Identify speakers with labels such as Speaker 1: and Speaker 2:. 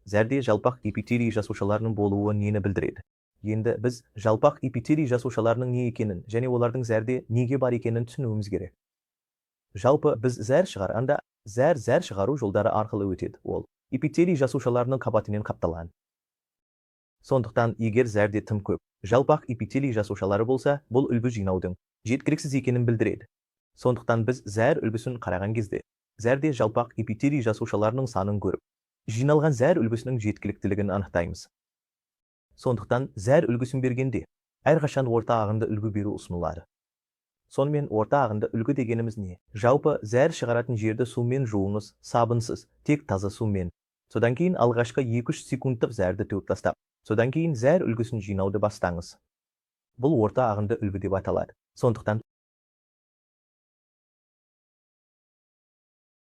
Speaker 1: зәрде жалпақ эпителий жасушаларының болуы нені білдіреді? Енді біз жалпақ эпителий жасушаларының не екенін және олардың зәрде неге бар екенін түсінуіміз керек. Жалпы біз зәр шығарғанда зәр шығару жолдары арқылы өтеді. Ол эпителий жасушаларының қабатымен қапталған. Сондықтан егер зәрде тым көп жалпақ эпителий жасушалары болса, бұл үлгі жинаудың жеткіліксіз екенін білдіреді. Сондықтан біз зәр үлгісін қараған кезде зәрде жалпақ эпителий жасушаларының санын көріп, жиналған зәр үлгісінің жеткіліктілігін анықтаймыз. Сондықтан зәр үлгісін бергенде әрқашан орта ағынды үлгі беру ұсынылады. Сонымен орта ағынды үлгі дегеніміз не? Жалпы зәр шығаратын жерді сумен жуыңыз, сабынсыз, тек таза сумен. Содан кейін алғашқы 2-3 секундтық зәрді төгіп тастап, содан кейін зәр үлгісін жинауды бастаңыз. Бұл орта ағынды үлгі деп аталады. Сондықтан